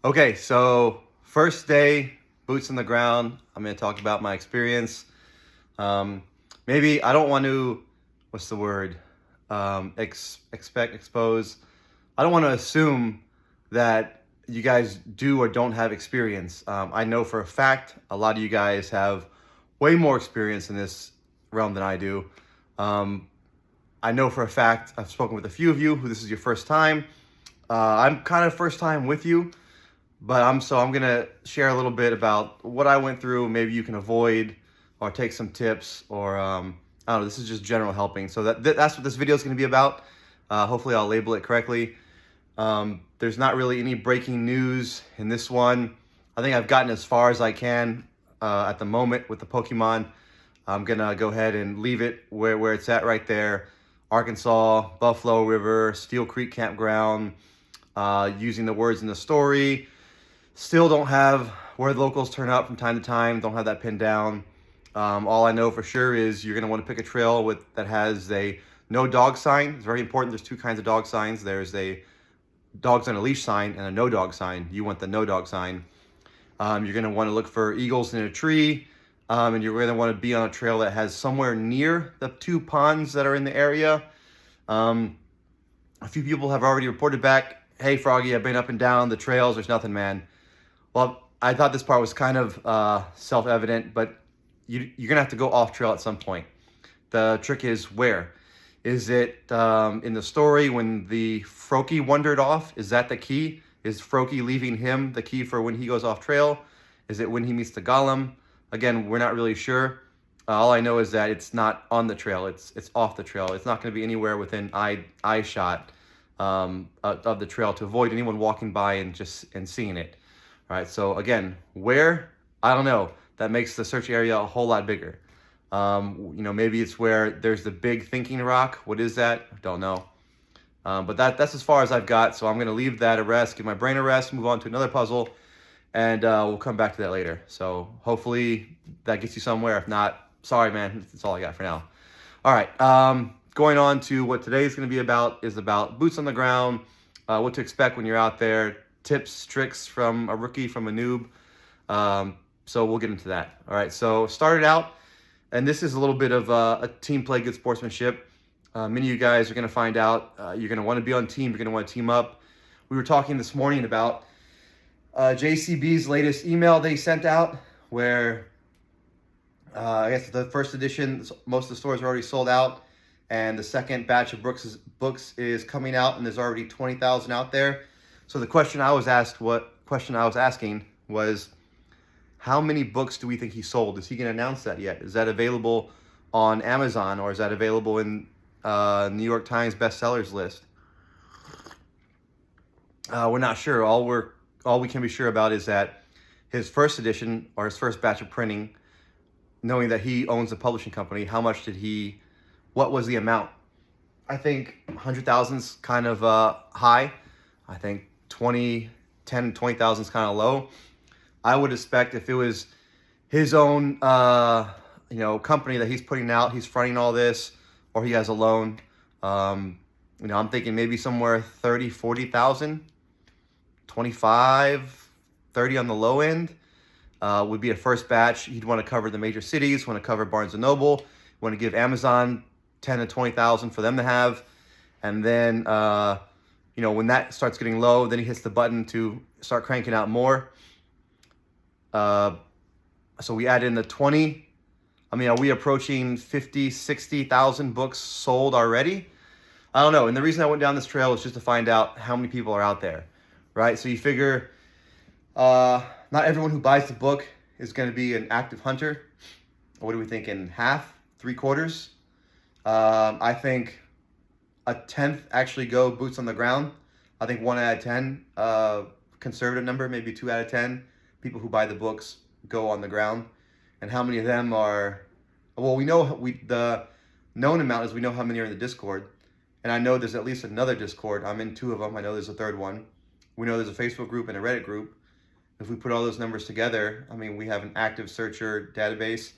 Okay, so first day, boots on the ground. I'm going to talk about my experience. Maybe I don't want to, what's the word? Expose. I don't want to assume that you guys do or don't have experience. I know for a fact a lot of you guys have way more experience in this realm than I do. I know for a fact I've spoken with a few of you who this is your first time. I'm kind of first time with you. But I'm gonna share a little bit about what I went through. Maybe you can avoid or take some tips, or I don't know. This is just general helping. So that's what this video is gonna be about. Hopefully, I'll label it correctly. There's not really any breaking news in this one. I think I've gotten as far as I can at the moment with the Pokemon. I'm gonna go ahead and leave it where it's at right there. Arkansas, Buffalo River, Steel Creek Campground. Using the words in the story. Still don't have where the locals turn up from time to time. Don't have that pinned down. All I know for sure is you're going to want to pick a trail that has a no dog sign. It's very important. There's two kinds of dog signs. There's a dogs on a leash sign and a no dog sign. You want the no dog sign. You're going to want to look for eagles in a tree. And you're going to want to be on a trail that has somewhere near the two ponds that are in the area. A few people have already reported back, "Hey, Froggy, I've been up and down the trails. There's nothing, man." Well, I thought this part was kind of self-evident, but you're going to have to go off trail at some point. The trick is where? Is it in the story when the Froakie wandered off? Is that the key? Is Froakie leaving him the key for when he goes off trail? Is it when he meets the golem? Again, we're not really sure. All I know is that it's not on the trail. It's off the trail. It's not going to be anywhere within eye shot of the trail to avoid anyone walking by and seeing it. All right, so again, where? I don't know. That makes the search area a whole lot bigger. Maybe it's where there's the big thinking rock. What is that? Don't know. But that's as far as I've got. So I'm going to leave that a rest, give my brain a rest, move on to another puzzle, and we'll come back to that later. So hopefully that gets you somewhere. If not, sorry, man. That's all I got for now. All right. Going on to what today is going to be about is about boots on the ground, what to expect when you're out there, tips, tricks from a rookie, from a noob. So we'll get into that. All right, so started out, and this is a little bit of a team play, good sportsmanship. Many of you guys are going to find out you're going to want to be on team. You're going to want to team up. We were talking this morning about JCB's latest email they sent out where I guess the first edition, most of the stores are already sold out. And the second batch of books is coming out, and there's already 20,000 out there. So the question I was asking was, how many books do we think he sold? Is he going to announce that yet? Is that available on Amazon, or is that available in New York Times bestsellers list? We're not sure. All we can be sure about is that his first edition, or his first batch of printing, knowing that he owns a publishing company, what was the amount? I think 100,000 is kind of high. I think 10, 20,000 is kind of low. I would expect if it was his own, company that he's putting out, he's fronting all this, or he has a loan. I'm thinking maybe somewhere 30, 40,000, 25, 30 on the low end would be a first batch. He'd want to cover the major cities, want to cover Barnes & Noble, want to give Amazon 10 to 20,000 for them to have. And then, when that starts getting low, then he hits the button to start cranking out more. So we add in the 20. I mean, are we approaching 50, 60,000 books sold already? I don't know. And the reason I went down this trail is just to find out how many people are out there, right? So you figure not everyone who buys the book is going to be an active hunter. What are we thinking? Half? 3/4? I think a 10th actually go boots on the ground. I think 1 out of 10, conservative number, maybe 2 out of 10 people who buy the books go on the ground. And how many of them are, well, the known amount is we know how many are in the Discord. And I know there's at least another Discord. I'm in 2 of them. I know there's a 3rd one. We know there's a Facebook group and a Reddit group. If we put all those numbers together, I mean, we have an active searcher database.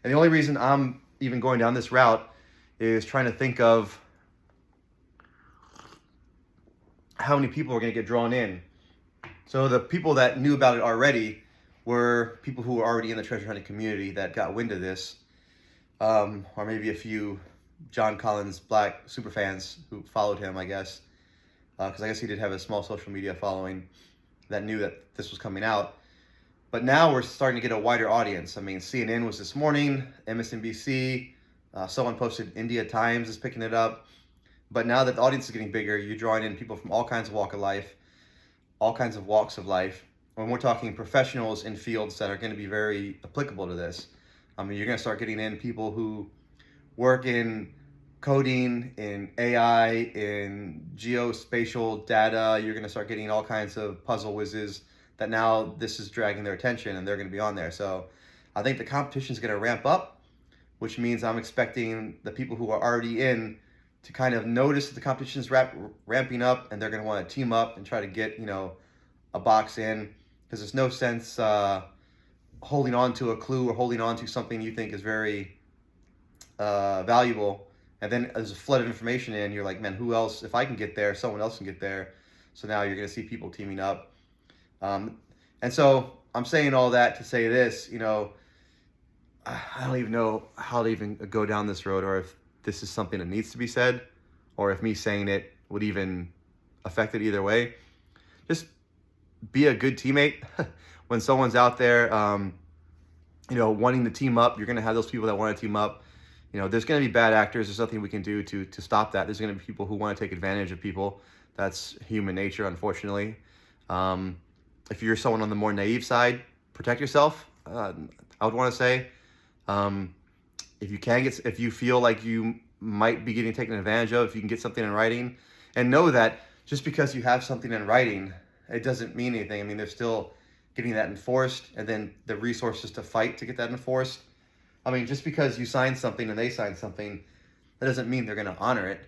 And the only reason I'm even going down this route is trying to think of how many people are going to get drawn in. So the people that knew about it already were people who were already in the treasure hunting community that got wind of this, or maybe a few John Collins Black super fans who followed him, I guess, because I guess he did have a small social media following that knew that this was coming out. But now we're starting to get a wider audience. I mean, CNN was this morning, MSNBC, someone posted India Times is picking it up. But now that the audience is getting bigger, you're drawing in people from all kinds of walks of life. When we're talking professionals in fields that are going to be very applicable to this. I mean, you're going to start getting in people who work in coding, in AI, in geospatial data. You're going to start getting all kinds of puzzle whizzes that now this is dragging their attention and they're going to be on there. So I think the competition is going to ramp up, which means I'm expecting the people who are already in to kind of notice that the competition is ramping up, and they're going to want to team up and try to get, a box in, because there's no sense holding on to a clue or holding on to something you think is very valuable, and then there's a flood of information in. You're like, man, who else? If I can get there, someone else can get there. So now you're going to see people teaming up. And so I'm saying all that to say this, I don't even know how to even go down this road, or if this is something that needs to be said, or if me saying it would even affect it either way. Just be a good teammate. When someone's out there, wanting to team up, you're going to have those people that want to team up. There's going to be bad actors. There's nothing we can do to stop that. There's going to be people who want to take advantage of people. That's human nature, unfortunately. If you're someone on the more naive side, protect yourself. I would want to say, if you feel like you might be getting taken advantage of, if you can get something in writing, and know that just because you have something in writing, it doesn't mean anything. I mean, they're still getting that enforced, and then the resources to fight to get that enforced. I mean, just because you sign something and they sign something, that doesn't mean they're going to honor it.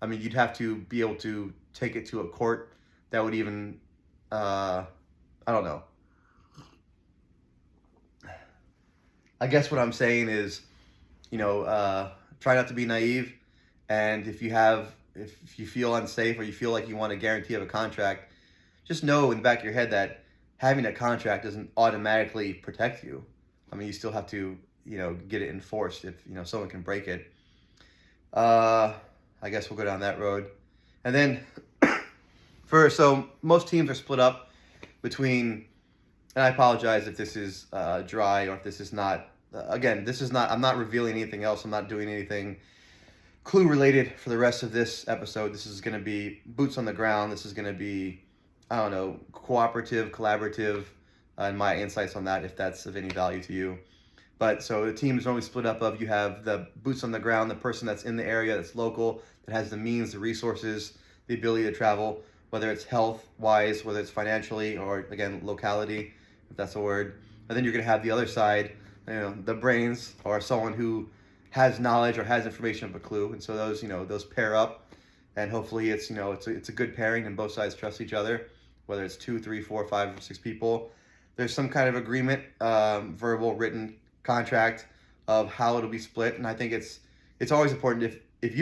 I mean, you'd have to be able to take it to a court that would even, I don't know. I guess what I'm saying is, try not to be naive. And if you feel unsafe, or you feel like you want a guarantee of a contract, just know in the back of your head that having a contract doesn't automatically protect you. I mean, you still have to, get it enforced if, someone can break it. I guess we'll go down that road. And then so most teams are split up between, and I apologize if this is dry, or if this is not, I'm not revealing anything else. I'm not doing anything clue related for the rest of this episode. This is going to be boots on the ground. This is going to be, cooperative, collaborative, and my insights on that, if that's of any value to you. But so the team is normally split up of, you have the boots on the ground, the person that's in the area, that's local, that has the means, the resources, the ability to travel, whether it's health-wise, whether it's financially, or, again, locality, if that's a word. And then you're going to have the other side, the brains, or someone who has knowledge or has information of a clue. And so those pair up, and hopefully it's a good pairing, and both sides trust each other, whether it's 2, 3, 4, 5, or 6 people. There's some kind of agreement, verbal, written contract of how it'll be split. And I think it's always important, if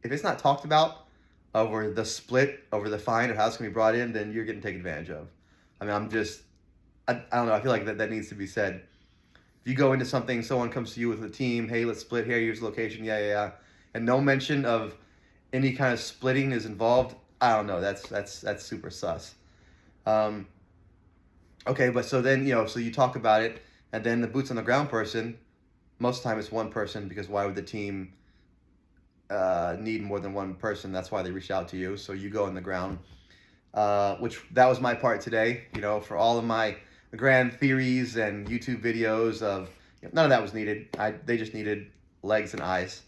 it's not talked about over the split, over the fine, or how it's going to be brought in, then you're getting taken advantage of. I mean, I don't know. I feel like that needs to be said. If you go into something, someone comes to you with a team, hey, let's split here, here's the location, yeah, and no mention of any kind of splitting is involved, I don't know, that's super sus. Okay, but so then, so you talk about it, and then the boots on the ground person, most of the time it's one person, because why would the team need more than one person? That's why they reached out to you. So you go on the ground, which that was my part today, for all of my grand theories and YouTube videos of, none of that was needed. They just needed legs and eyes.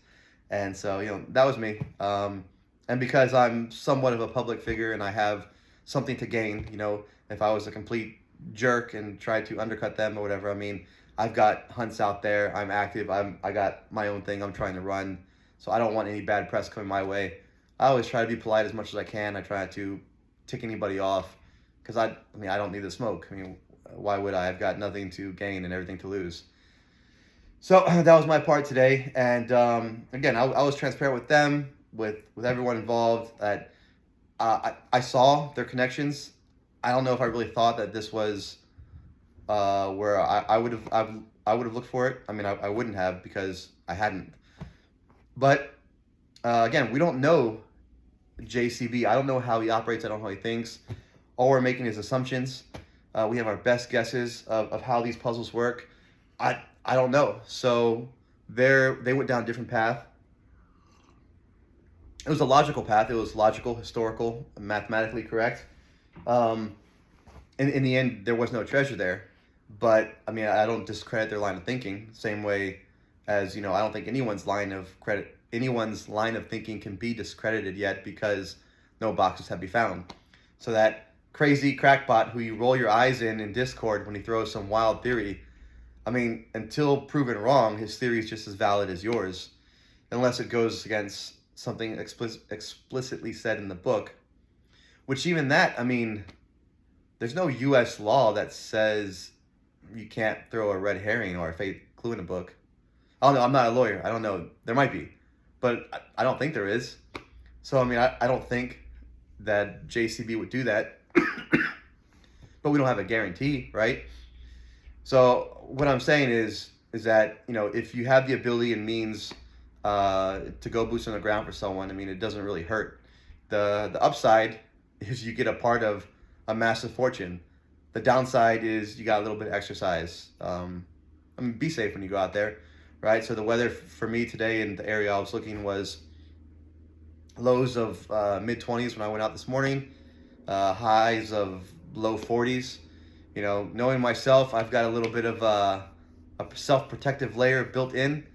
And so, that was me. And because I'm somewhat of a public figure and I have something to gain, if I was a complete jerk and tried to undercut them or whatever, I mean, I've got hunts out there. I'm active. I got my own thing I'm trying to run. So I don't want any bad press coming my way. I always try to be polite as much as I can. I try not to tick anybody off, because I don't need the smoke. I mean, why would I? I've got nothing to gain and everything to lose. So that was my part today. And again, I was transparent with them, with everyone involved, that I saw their connections I don't know if I really thought that this was where I would have I would have looked for it. I mean, I wouldn't have because I hadn't. But again, we don't know JCB. I don't know how he operates. I don't know how he thinks. All we're making is assumptions. We have our best guesses of how these puzzles work. I don't know. So they went down a different path. It was a logical path. It was logical, historical, mathematically correct. In the end, there was no treasure there. But I mean, I don't discredit their line of thinking. Same way as, you know, I don't think anyone's line of thinking can be discredited yet because no boxes have been found. So that crazy crackpot who you roll your eyes in Discord when he throws some wild theory, I mean, until proven wrong, his theory is just as valid as yours, unless it goes against something explicitly said in the book. Which even that, I mean, there's no U.S. law that says you can't throw a red herring or a fake clue in a book. I don't know. I'm not a lawyer. I don't know. There might be, but I don't think there is. So, I mean, I don't think that JCB would do that, but we don't have a guarantee, right? So what I'm saying is that, you know, if you have the ability and means to go boots on the ground for someone, I mean, it doesn't really hurt. The upside is you get a part of a massive fortune. The downside is you got a little bit of exercise. I mean, be safe when you go out there, right? So the weather for me today in the area I was looking was lows of mid-20s when I went out this morning, highs of low 40s. You know, knowing myself, I've got a little bit of a self-protective layer built in.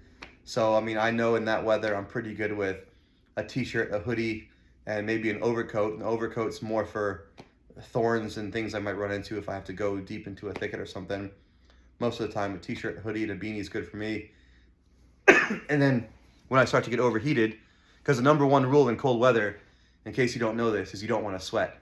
So, I mean, I know in that weather, I'm pretty good with a t-shirt, a hoodie, and maybe an overcoat. An overcoat's more for thorns and things I might run into if I have to go deep into a thicket or something. Most of the time, a t-shirt, a hoodie, and a beanie is good for me. And then when I start to get overheated, because the number one rule in cold weather, in case you don't know this, is you don't want to sweat.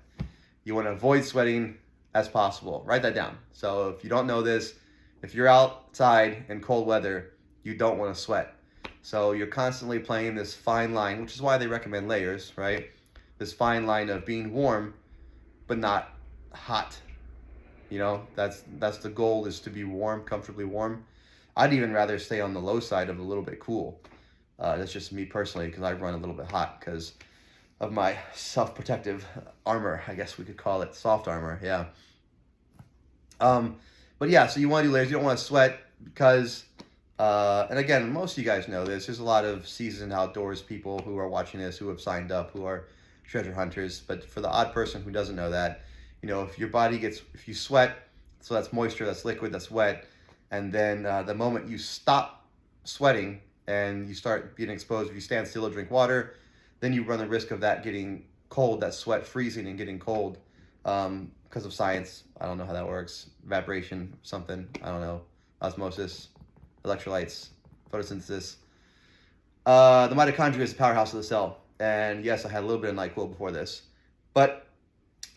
You want to avoid sweating as possible. Write that down. So if you don't know this, if you're outside in cold weather, you don't want to sweat. So you're constantly playing this fine line, which is why they recommend layers, right? This fine line of being warm, but not hot. You know, that's the goal, is to be warm, comfortably warm. I'd even rather stay on the low side of a little bit cool. That's just me personally, because I run a little bit hot because of my self-protective armor, I guess we could call it soft armor, yeah. But yeah, so you want to do layers. You don't want to sweat because, and again, most of you guys know this. There's a lot of seasoned outdoors people who are watching this, who have signed up, who are treasure hunters. But for the odd person who doesn't know that, you know, if your body if you sweat, so that's moisture, that's liquid, that's wet, and then the moment you stop sweating and you start getting exposed, if you stand still or drink water, then you run the risk of that getting cold, that sweat freezing and getting cold because of science. I don't know how that works. Evaporation, something, I don't know. Osmosis, electrolytes, photosynthesis. The mitochondria is the powerhouse of the cell. And yes, I had a little bit of NyQuil before this. But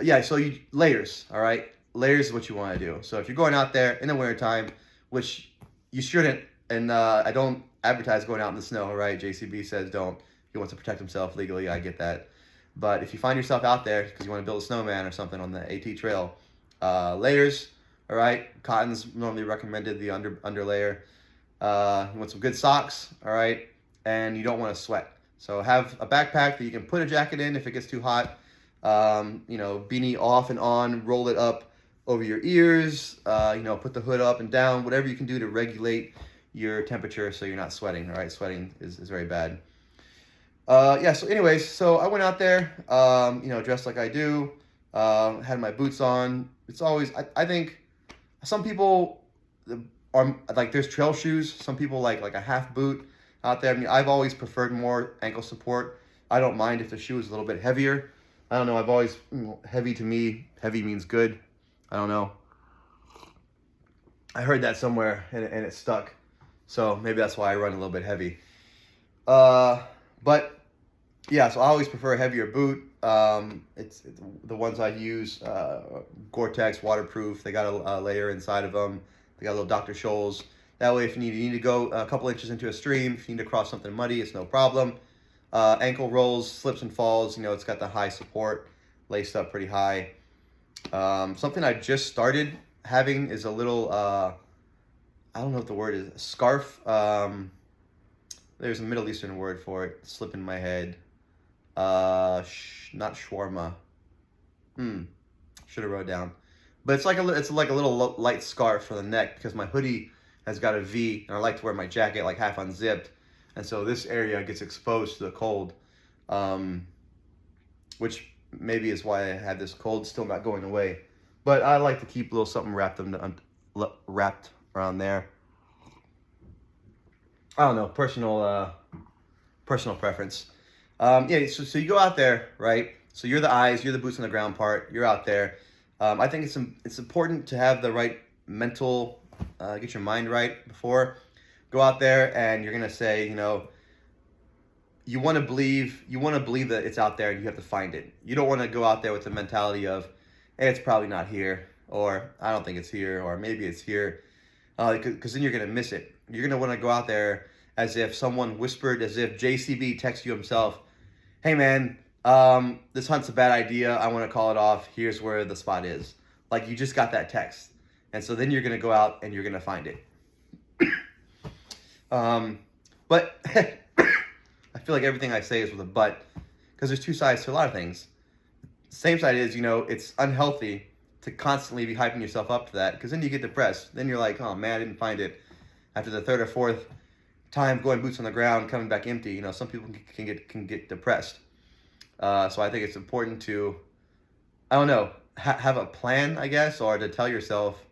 yeah, so layers, all right? Layers is what you want to do. So if you're going out there in the wintertime, which you shouldn't, and I don't advertise going out in the snow, all right? JCB says don't. He wants to protect himself legally, I get that. But if you find yourself out there because you want to build a snowman or something on the AT trail, layers, all right? Cotton's normally recommended, the under layer. You want some good socks, all right? And you don't want to sweat. So have a backpack that you can put a jacket in if it gets too hot. You know, beanie off and on, roll it up over your ears, you know, put the hood up and down, whatever you can do to regulate your temperature so you're not sweating, all right? Sweating is very bad. Yeah, so anyways, so I went out there, you know, dressed like I do, had my boots on. It's always, I think some people are like, there's trail shoes. Some people like a half boot out there. I mean, I've always preferred more ankle support. I don't mind if the shoe is a little bit heavier. I don't know. I've always, heavy to me, heavy means good. I don't know. I heard that somewhere and it stuck. So maybe that's why I run a little bit heavy. But yeah, so I always prefer a heavier boot. It's the ones I use, Gore-Tex, waterproof. They got a layer inside of them. They got little Dr. Scholl's. That way, if you need to go a couple inches into a stream, if you need to cross something muddy, it's no problem. Ankle rolls, slips and falls, you know, it's got the high support, laced up pretty high. Something I just started having is a little, I don't know what the word is, scarf. There's a Middle Eastern word for it, slipping my head. Not shawarma. Should have wrote down. But it's like a little light scarf for the neck because my hoodie has got a V, and I like to wear my jacket like half unzipped, and so this area gets exposed to the cold, which maybe is why I had this cold still not going away. But I like to keep a little something wrapped around there. I don't know, personal preference. Yeah, so you go out there, right? So you're the eyes, you're the boots on the ground part. You're out there. I think it's important to have the right mental, get your mind right before. Go out there and you're gonna say, you want to believe that it's out there and you have to find it. You don't want to go out there with the mentality of, hey, it's probably not here, or I don't think it's here, or maybe it's here, because then you're gonna miss it. You're gonna want to go out there as if someone whispered, as if JCB texted you himself, hey man, this hunt's a bad idea. I want to call it off. Here's where the spot is. Like you just got that text. And so then you're going to go out and you're going to find it. But I feel like everything I say is with a but, because there's two sides to a lot of things. The same side is, it's unhealthy to constantly be hyping yourself up to that, because then you get depressed. Then you're like, oh man, I didn't find it. After the third or fourth time going boots on the ground, coming back empty, some people can get depressed. So I think it's important to, I don't know, have a plan, I guess, or to tell yourself,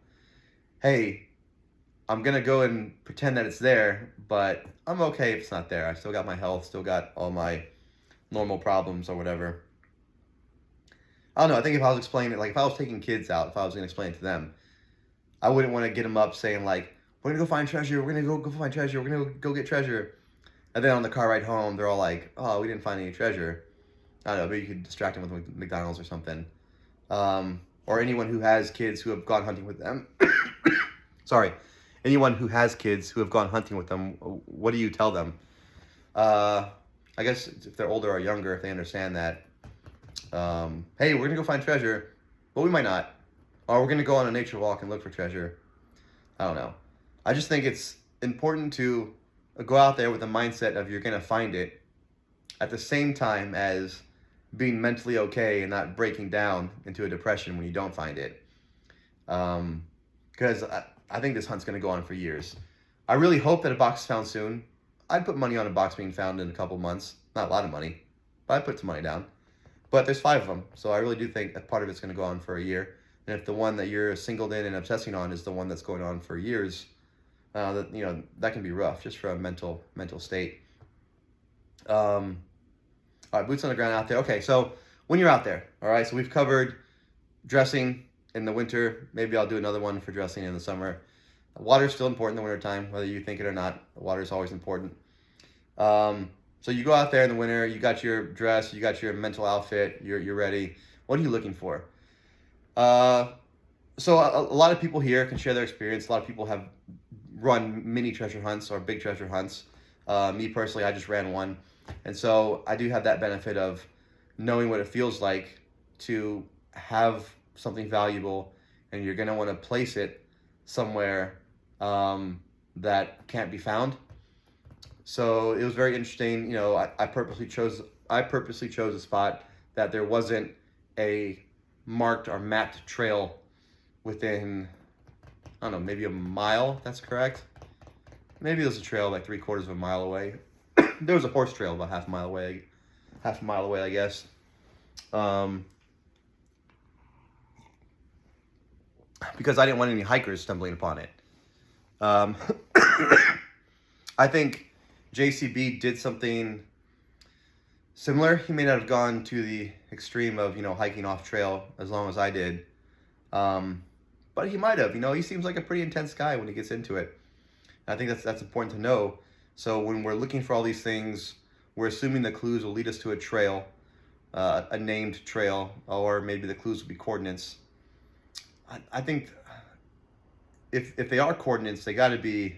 hey, I'm going to go and pretend that it's there, but I'm okay if it's not there. I still got my health, still got all my normal problems or whatever. I don't know, I think if I was explaining it, like if I was taking kids out, if I was going to explain it to them, I wouldn't want to get them up saying like, we're going to go find treasure, we're going to go find treasure, we're going to go get treasure. And then on the car ride home, they're all like, oh, we didn't find any treasure. I don't know, maybe you could distract them with McDonald's or something. Or anyone who has kids who have gone hunting with them. Sorry. Anyone who has kids who have gone hunting with them, what do you tell them? I guess if they're older or younger, if they understand that, hey, we're going to go find treasure, but we might not. Or we're going to go on a nature walk and look for treasure. I don't know. I just think it's important to go out there with the mindset of you're going to find it at the same time as being mentally okay and not breaking down into a depression when you don't find it. Because I think this hunt's going to go on for years. I really hope that a box is found soon. I'd put money on a box being found in a couple months. Not a lot of money, but I'd put some money down. But there's 5 of them, so I really do think that part of it's going to go on for a year. And if the one that you're singled in and obsessing on is the one that's going on for years, that can be rough just for a mental state. All right, boots on the ground out there. Okay, so when you're out there, all right, so we've covered dressing in the winter. Maybe I'll do another one for dressing in the summer. Water's still important in the wintertime, whether you think it or not. Water is always important. So you go out there in the winter, you got your dress, you got your mental outfit, you're ready. What are you looking for? So a lot of people here can share their experience. A lot of people have run mini treasure hunts or big treasure hunts. Me personally, I just ran one. And so I do have that benefit of knowing what it feels like to have something valuable, and you're going to want to place it somewhere that can't be found. So it was very interesting. I purposely chose a spot that there wasn't a marked or mapped trail within, I don't know, maybe a mile. That's correct. Maybe there's a trail like 3/4 of a mile away. There was a horse trail about half a mile away, I guess. Because I didn't want any hikers stumbling upon it. I think JCB did something similar. He may not have gone to the extreme of, hiking off trail as long as I did. But he might have, he seems like a pretty intense guy when he gets into it. And I think that's important to know. So when we're looking for all these things, we're assuming the clues will lead us to a trail, a named trail, or maybe the clues will be coordinates. I think if they are coordinates, they got to be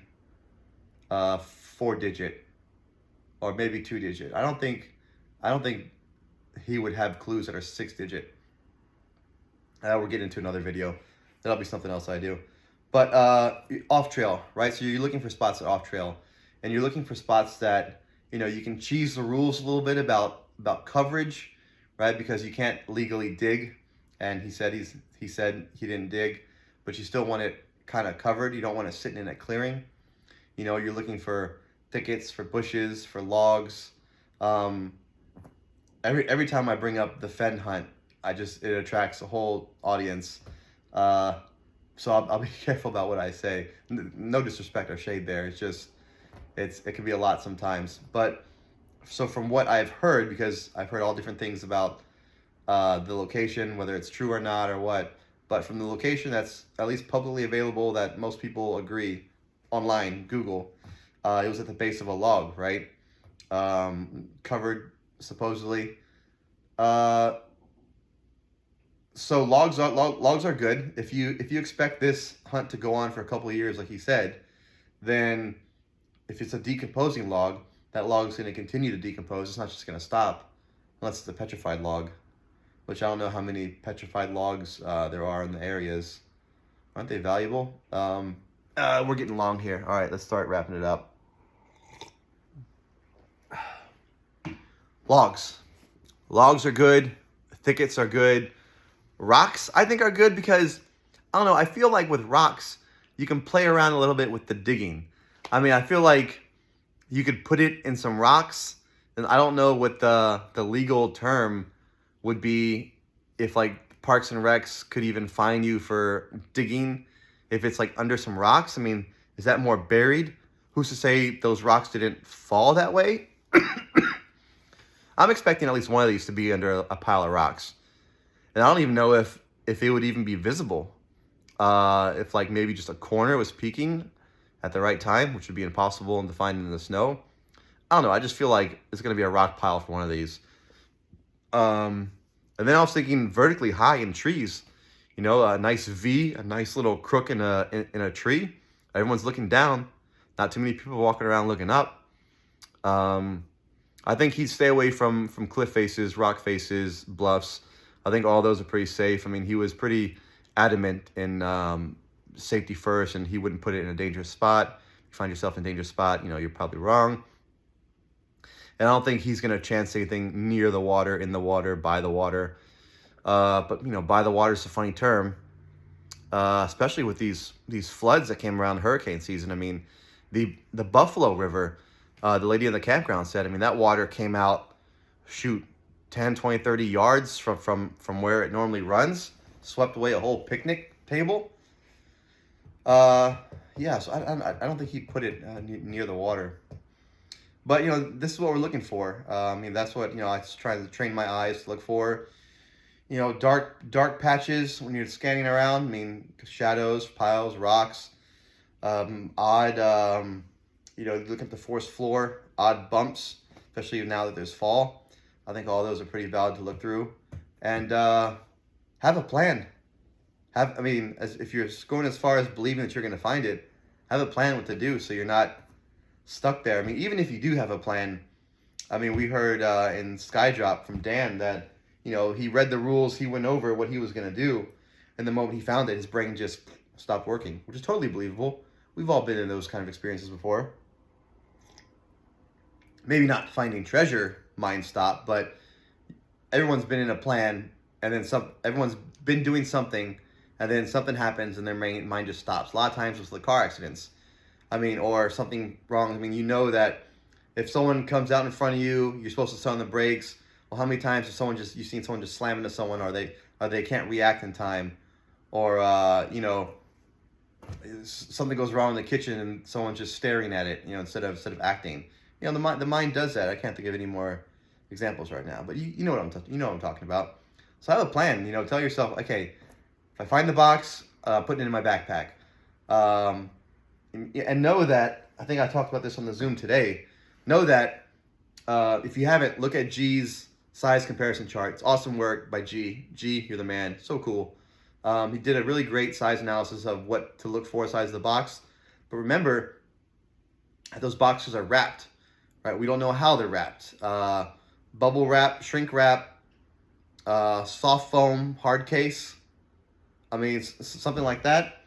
4-digit or maybe 2-digit. I don't think he would have clues that are 6-digit. We're getting into another video. That'll be something else I do. But off trail, right? So you're looking for spots that are off trail, and you're looking for spots that, you know, you can cheese the rules a little bit about coverage, right? Because you can't legally dig, and he said he didn't dig, but you still want it kind of covered. You don't want it sitting in a clearing. You know, you're looking for thickets, for bushes, for logs. Every time I bring up the fen hunt, it attracts a whole audience. So I'll be careful about what I say. No disrespect or shade there. It's just, it can be a lot sometimes. But so from what I've heard, because I've heard all different things about the location, whether it's true or not or what, but from the location that's at least publicly available that most people agree online, Google, it was at the base of a log, right? Covered supposedly. So logs are good. If you expect this hunt to go on for a couple of years, like he said, then if it's a decomposing log, that log is going to continue to decompose. It's not just going to stop, unless it's a petrified log, which I don't know how many petrified logs there are in the areas. Aren't they valuable? We're getting long here. All right, let's start wrapping it up. Logs are good. Thickets are good. Rocks, I think, are good because, I don't know, I feel like with rocks, you can play around a little bit with the digging. I mean, I feel like you could put it in some rocks, and I don't know what the legal term would be if, like, Parks and Recs could even fine you for digging if it's, like, under some rocks. I mean, is that more buried? Who's to say those rocks didn't fall that way? I'm expecting at least one of these to be under a pile of rocks. And I don't even know if it would even be visible. If like maybe just a corner was peeking at the right time, which would be impossible to find in the snow. I don't know. I just feel like it's going to be a rock pile for one of these. And then I was thinking vertically high in trees. You know, a nice V, a nice little crook in a tree. Everyone's looking down. Not too many people walking around looking up. I think he'd stay away from cliff faces, rock faces, bluffs. I think all those are pretty safe. I mean, he was pretty adamant in safety first, and he wouldn't put it in a dangerous spot. If you find yourself in a dangerous spot, you know, you're probably wrong. And I don't think he's going to chance anything near the water, in the water, by the water. But, you know, by the water is a funny term, especially with these floods that came around hurricane season. I mean, the Buffalo River, the lady in the campground said, I mean, that water came out, 10, 20, 30 yards from where it normally runs, swept away a whole picnic table. Yeah, so I don't think he put it near the water. But, you know, this is what we're looking for. I mean, that's what, you know, I just try to train my eyes to look for. You know, dark patches when you're scanning around. I mean, shadows, piles, rocks. Odd, you know, look at the forest floor, odd bumps, especially now that there's fall. I think all those are pretty valid to look through. And have a plan. I mean, if you're going as far as believing that you're going to find it, have a plan what to do so you're not stuck there. I mean, even if you do have a plan, I mean, we heard in Skydrop from Dan that, you know, he read the rules, he went over what he was going to do, and the moment he found it, his brain just stopped working, which is totally believable. We've all been in those kind of experiences before. Maybe not finding treasure, mind stop, but everyone's been in a plan, and then everyone's been doing something, and then something happens and their mind just stops. A lot of times it's the car accidents. I mean, or something wrong. I mean, you know that if someone comes out in front of you, you're supposed to stun the brakes. Well, how many times has you've seen someone just slam into someone, or they can't react in time, or you know, something goes wrong in the kitchen and someone's just staring at it, you know, instead of acting. You know, the mind does that. I can't think of any more examples right now, but you know what I'm talking about. So have a plan. You know, tell yourself, okay, if I find the box, put it in my backpack, and know that, I think I talked about this on the Zoom today. Know that if you haven't, look at G's size comparison chart. It's awesome work by G. G, you're the man. So cool. He did a really great size analysis of what to look for, size of the box. But remember, those boxes are wrapped, right? We don't know how they're wrapped. Bubble wrap, shrink wrap, soft foam, hard case. I mean, something like that.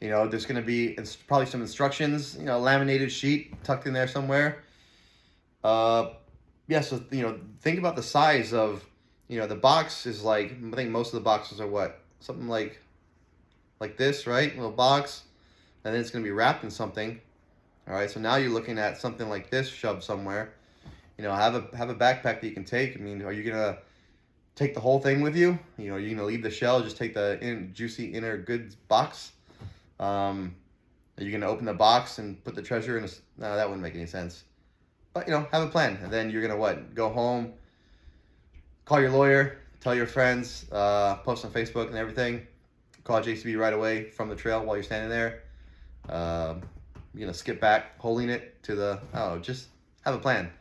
You know, there's going to be probably some instructions, you know, laminated sheet tucked in there somewhere. Yeah, so, you know, think about the size of, you know, the box is like, I think most of the boxes are what? Something like this, right? Little box. And then it's going to be wrapped in something. All right, so now you're looking at something like this shoved somewhere. You know, have a backpack that you can take. I mean, are you going to take the whole thing with you? You know, are you going to leave the shell, just take the juicy inner goods box? Are you going to open the box and put the treasure in a... No, that wouldn't make any sense. But, you know, have a plan. And then you're going to what? Go home, call your lawyer, tell your friends, post on Facebook and everything. Call JCB right away from the trail while you're standing there. You're going to skip back, holding it to the... Oh, just have a plan.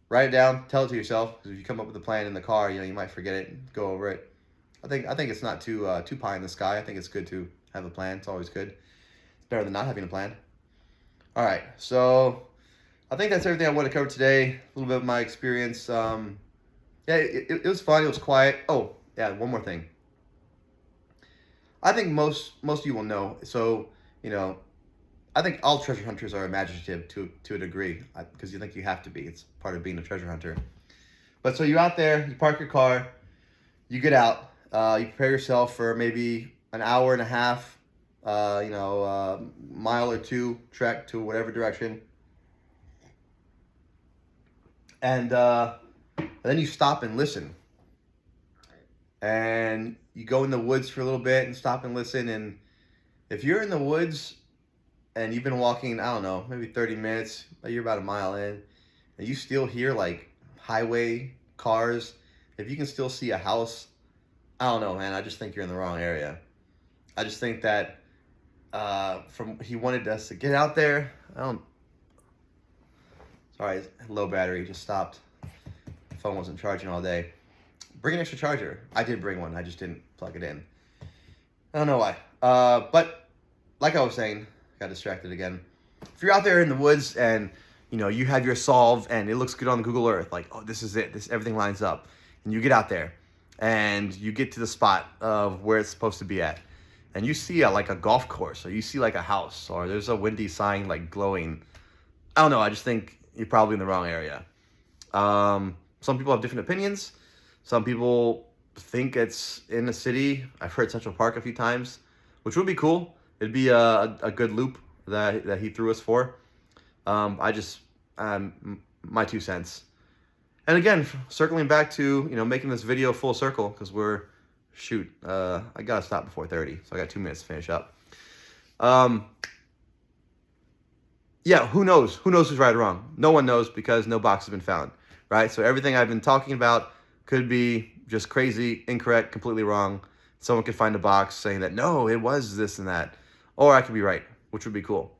Write it down, tell it to yourself. Because if you come up with a plan in the car, you know, you might forget it, go over it. I think it's not too pie in the sky. I think it's good to have a plan. It's always good. It's better than not having a plan. All right, so I think that's everything I want to cover today. A little bit of my experience. Yeah, it was fun. It was quiet. Oh, yeah, one more thing. I think most of you will know. So, you know, I think all treasure hunters are imaginative to a degree, because you think you have to be. It's part of being a treasure hunter. But so you're out there, you park your car, you get out, you prepare yourself for maybe an hour and a half, you know, mile or two trek to whatever direction. And then you stop and listen. And you go in the woods for a little bit and stop and listen. And if you're in the woods and you've been walking, I don't know, maybe 30 minutes, you're about a mile in, and you still hear like highway cars, if you can still see a house, I don't know, man, I just think you're in the wrong area. I just think that he wanted us to get out there. Sorry, low battery, just stopped. The phone wasn't charging all day. Bring an extra charger. I did bring one, I just didn't plug it in. I don't know why. But like I was saying, got distracted again. If you're out there in the woods and, you know, you have your solve and it looks good on Google Earth, like, oh, this is it, everything lines up, and you get out there and you get to the spot of where it's supposed to be at, and you see like a golf course, or you see like a house, or there's a windy sign like glowing, I don't know, I just think you're probably in the wrong area. Some people have different opinions. Some people think it's in a city. I've heard Central Park a few times, which would be cool. It'd be a good loop that he threw us for. My 2 cents. And again, circling back to, you know, making this video full circle, because I gotta stop before 30, so I got 2 minutes to finish up. Yeah, who knows? Who knows who's right or wrong? No one knows, because no box has been found, right? So everything I've been talking about could be just crazy, incorrect, completely wrong. Someone could find a box saying that, no, it was this and that. Or I could be right, which would be cool.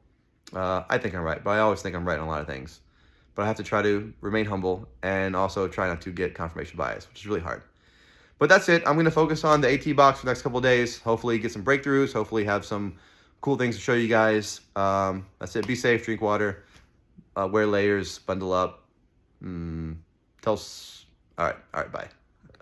I think I'm right, but I always think I'm right on a lot of things. But I have to try to remain humble and also try not to get confirmation bias, which is really hard. But that's it. I'm going to focus on the AT box for the next couple of days. Hopefully get some breakthroughs. Hopefully have some cool things to show you guys. That's it. Be safe, drink water, wear layers, bundle up. All right, bye.